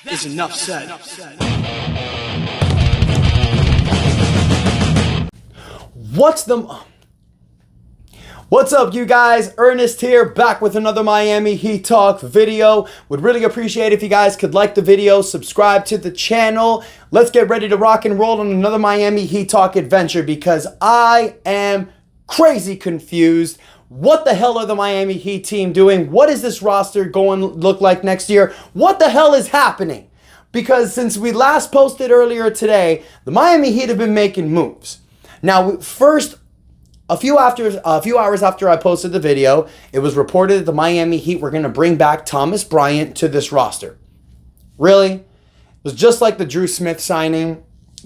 is enough said. What's up, you guys? Ernest here, back with another Miami Heat Talk video. Would really appreciate if you guys could like the video, subscribe to the channel. Let's get ready to rock and roll on another Miami Heat Talk adventure because I am crazy confused. What the hell are the Miami Heat team doing? What is this roster going to look like next year? What the hell is happening? Because since we last posted earlier today, the Miami Heat have been making moves. Now, first, a few hours after I posted the video, it was reported that the Miami Heat were going to bring back Thomas Bryant to this roster. Really? It was just like the Drew Smith signing.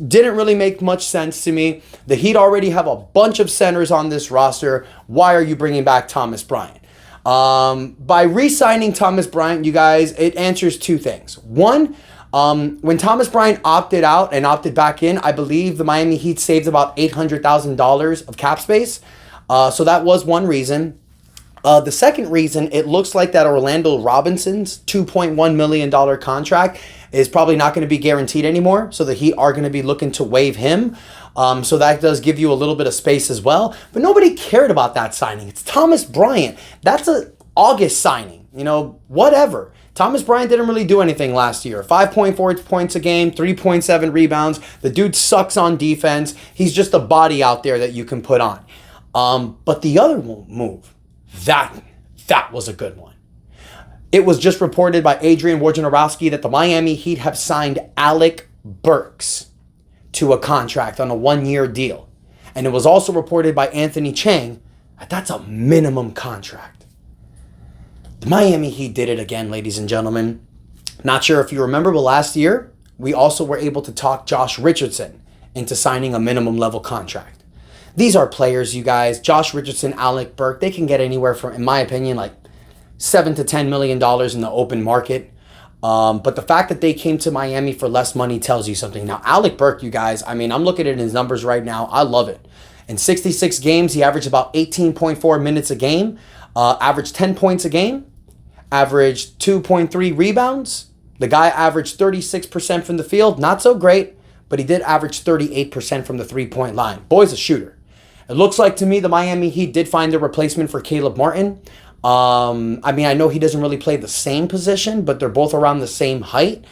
Didn't really make much sense to me. The Heat already have a bunch of centers on this roster. Why are you bringing back Thomas Bryant? By re-signing Thomas Bryant, you guys, it answers two things. One, when Thomas Bryant opted out and opted back in, I believe the Miami Heat saved about $800,000 of cap space. So that was one reason. The second reason, it looks like that Orlando Robinson's $2.1 million contract is probably not going to be guaranteed anymore. So the Heat are going to be looking to waive him. So that does give you a little bit of space as well. But nobody cared about that signing. It's Thomas Bryant. That's an August signing. You know, whatever. Thomas Bryant didn't really do anything last year. 5.4 points a game, 3.7 rebounds. The dude sucks on defense. He's just a body out there that you can put on. But the other move, that was a good one. It was just reported by Adrian Wojnarowski that the Miami Heat have signed Alec Burks to a contract on a one-year deal. And it was also reported by Anthony Chang that that's a minimum contract. The Miami Heat did it again, ladies and gentlemen. Not sure if you remember, but last year, we also were able to talk Josh Richardson into signing a minimum level contract. These are players, you guys. Josh Richardson, Alec Burke, they can get anywhere from, in my opinion, like $7 to $10 million in the open market. But the fact that they came to Miami for less money tells you something. Now, Alec Burke, you guys, I mean, I'm looking at his numbers right now. I love it. In 66 games, he averaged about 18.4 minutes a game, averaged 10 points a game, averaged 2.3 rebounds. The guy averaged 36% from the field. Not so great, but he did average 38% from the three-point line. Boy's a shooter. It looks like to me the Miami Heat did find a replacement for Caleb Martin. I mean, I know he doesn't really play the same position, but they're both around the same height.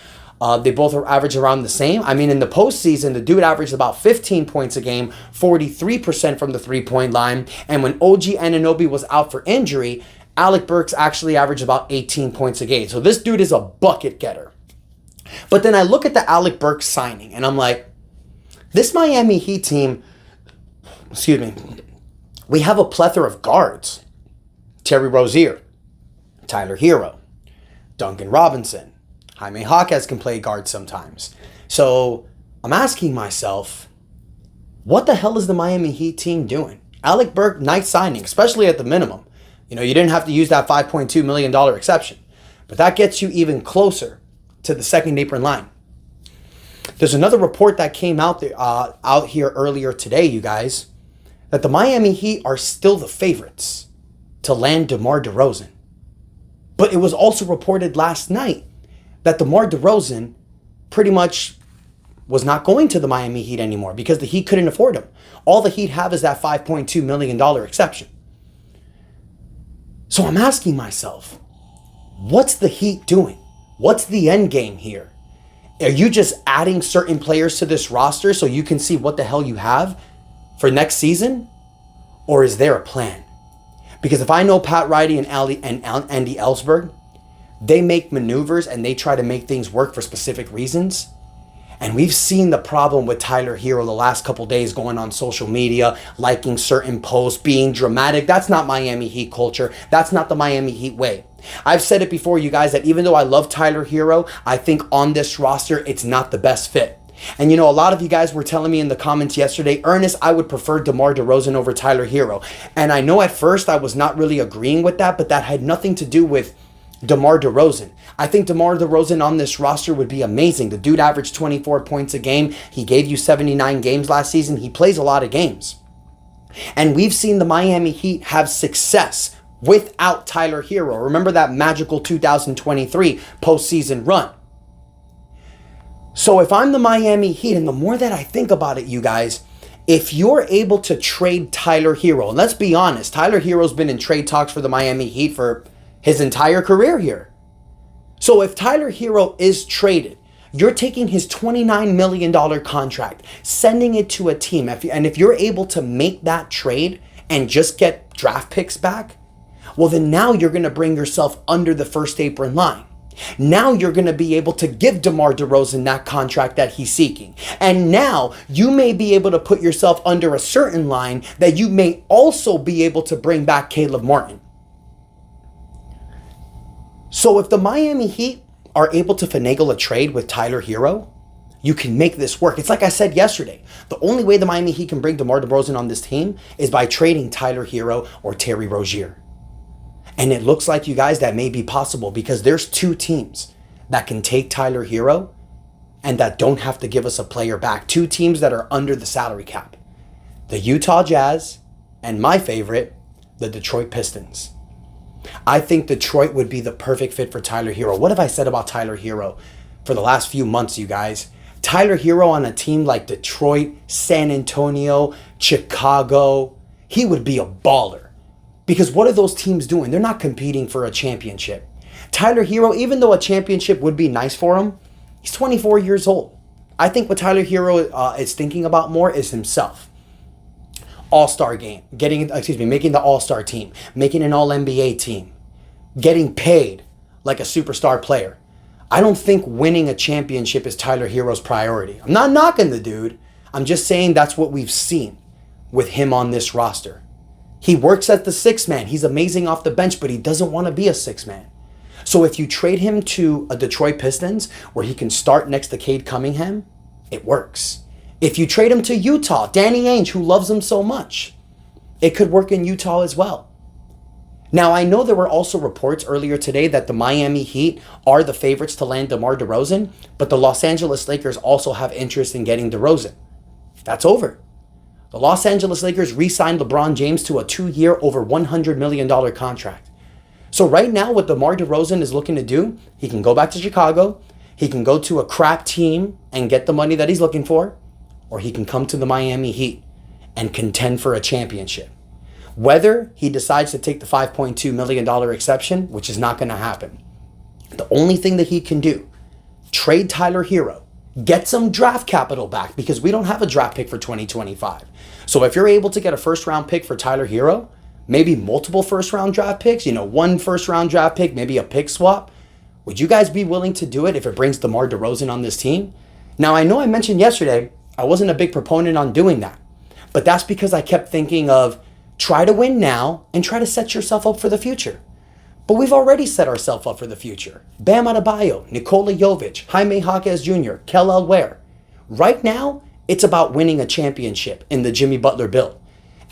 They both are average around the same. I mean, in the postseason, the dude averaged about 15 points a game, 43% from the three-point line. And when OG Anunoby was out for injury, Alec Burks actually averaged about 18 points a game. So this dude is a bucket getter. But then I look at the Alec Burks signing, and I'm like, this Miami Heat team, we have a plethora of guards. Terry Rozier, Tyler Herro, Duncan Robinson, Jaime Jaquez can play guard sometimes. So I'm asking myself, what the hell is the Miami Heat team doing? Alec Burke, nice signing, especially at the minimum. You know, you didn't have to use that $5.2 million exception. But that gets you even closer to the second apron line. There's another report that came out here earlier today, you guys, that the Miami Heat are still the favorites to land DeMar DeRozen. But it was also reported last night that DeMar DeRozen pretty much was not going to the Miami Heat anymore because the Heat couldn't afford him. All the Heat have is that $5.2 million exception. So I'm asking myself, what's the Heat doing? What's the end game here? Are you just adding certain players to this roster so you can see what the hell you have for next season? Or is there a plan? Because if I know Pat Riley and Andy Ellsberg, they make maneuvers and they try to make things work for specific reasons. And we've seen the problem with Tyler Herro the last couple days going on social media, liking certain posts, being dramatic. That's not Miami Heat culture. That's not the Miami Heat way. I've said it before, you guys, that even though I love Tyler Herro, I think on this roster, it's not the best fit. And you know, a lot of you guys were telling me in the comments yesterday, Ernest, I would prefer DeMar DeRozan over Tyler Herro. And I know at first I was not really agreeing with that, but that had nothing to do with DeMar DeRozan. I think DeMar DeRozan on this roster would be amazing. The dude averaged 24 points a game. He gave you 79 games last season. He plays a lot of games. And we've seen the Miami Heat have success without Tyler Herro. Remember that magical 2023 postseason run. So if I'm the Miami Heat, and the more that I think about it, you guys, if you're able to trade Tyler Herro, and let's be honest, Tyler Herro's been in trade talks for the Miami Heat for his entire career here. So if Tyler Herro is traded, you're taking his $29 million contract, sending it to a team. And if you're able to make that trade and just get draft picks back, well, then now you're going to bring yourself under the first apron line. Now you're going to be able to give DeMar DeRozan that contract that he's seeking. And now you may be able to put yourself under a certain line that you may also be able to bring back Caleb Martin. So if the Miami Heat are able to finagle a trade with Tyler Herro, you can make this work. It's like I said yesterday. The only way the Miami Heat can bring DeMar DeRozan on this team is by trading Tyler Herro or Terry Rozier. And it looks like, you guys, that may be possible because there's two teams that can take Tyler Herro and that don't have to give us a player back. Two teams that are under the salary cap. The Utah Jazz and my favorite, the Detroit Pistons. I think Detroit would be the perfect fit for Tyler Herro. What have I said about Tyler Herro for the last few months, you guys? Tyler Herro on a team like Detroit, San Antonio, Chicago, he would be a baller. Because what are those teams doing? They're not competing for a championship. Tyler Herro, even though a championship would be nice for him, he's 24 years old. I think what Tyler Herro is thinking about more is himself. All-star game, making the all-star team, making an all-NBA team, getting paid like a superstar player. I don't think winning a championship is Tyler Herro's priority. I'm not knocking the dude. I'm just saying that's what we've seen with him on this roster. He works as the sixth man. He's amazing off the bench, but he doesn't want to be a sixth man. So if you trade him to a Detroit Pistons where he can start next to Cade Cunningham, it works. If you trade him to Utah, Danny Ainge, who loves him so much, it could work in Utah as well. Now, I know there were also reports earlier today that the Miami Heat are the favorites to land DeMar DeRozan, but the Los Angeles Lakers also have interest in getting DeRozan. That's over. The Los Angeles Lakers re-signed LeBron James to a 2-year, over $100 million contract. So right now, what DeMar DeRozan is looking to do, he can go back to Chicago, he can go to a crap team and get the money that he's looking for, or he can come to the Miami Heat and contend for a championship. Whether he decides to take the $5.2 million exception, which is not going to happen, the only thing that he can do, trade Tyler Herro, get some draft capital back because we don't have a draft pick for 2025. So if you're able to get a first-round pick for Tyler Herro, maybe multiple first-round draft picks, one first-round draft pick, maybe a pick swap, would you guys be willing to do it if it brings DeMar DeRozan on this team? Now, I know I mentioned yesterday I wasn't a big proponent on doing that, but that's because I kept thinking of try to win now and try to set yourself up for the future. But we've already set ourselves up for the future. Bam Adebayo, Nikola Jovic, Jaime Jaquez Jr., Kel Ware. Right now, it's about winning a championship in the Jimmy Butler build.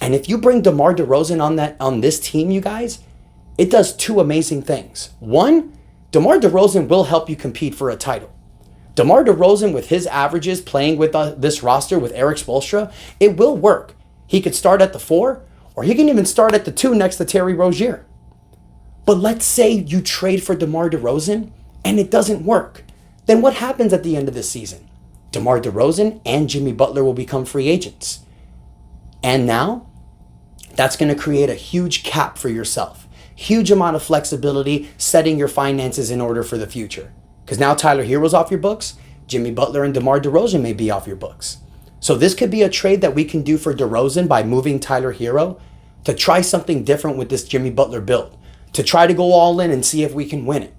And if you bring DeMar DeRozan on this team, you guys, it does two amazing things. One, DeMar DeRozan will help you compete for a title. DeMar DeRozan, with his averages playing with this roster with Erik Spoelstra, it will work. He could start at the 4, or he can even start at the 2 next to Terry Rozier. But let's say you trade for DeMar DeRozan and it doesn't work. Then what happens at the end of the season? DeMar DeRozan and Jimmy Butler will become free agents. And now, that's going to create a huge cap for yourself. Huge amount of flexibility, setting your finances in order for the future. Because now Tyler Herro's off your books, Jimmy Butler and DeMar DeRozan may be off your books. So this could be a trade that we can do for DeRozan by moving Tyler Herro to try something different with this Jimmy Butler build. To try to go all in and see if we can win it.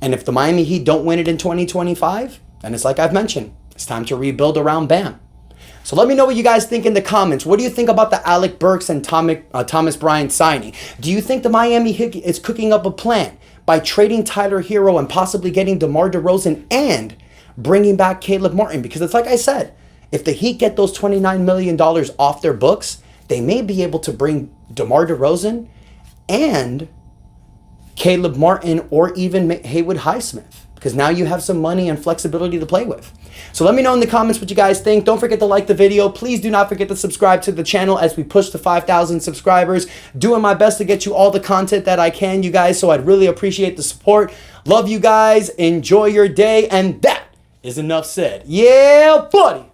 And if the Miami Heat don't win it in 2025, then it's like I've mentioned, it's time to rebuild around Bam. So let me know what you guys think in the comments. What do you think about the Alec Burks and Thomas Bryant signing? Do you think the Miami Heat is cooking up a plan by trading Tyler Herro and possibly getting DeMar DeRozan and bringing back Caleb Martin? Because it's like I said, if the Heat get those $29 million off their books, they may be able to bring DeMar DeRozan and Caleb Martin or even Haywood Highsmith, because now you have some money and flexibility to play with. So let me know in the comments what you guys think. Don't forget to like the video. Please do not forget to subscribe to the channel as we push to 5,000 subscribers. Doing my best to get you all the content that I can, you guys, so I'd really appreciate the support. Love you guys. Enjoy your day. And that is enough said. Yeah, buddy.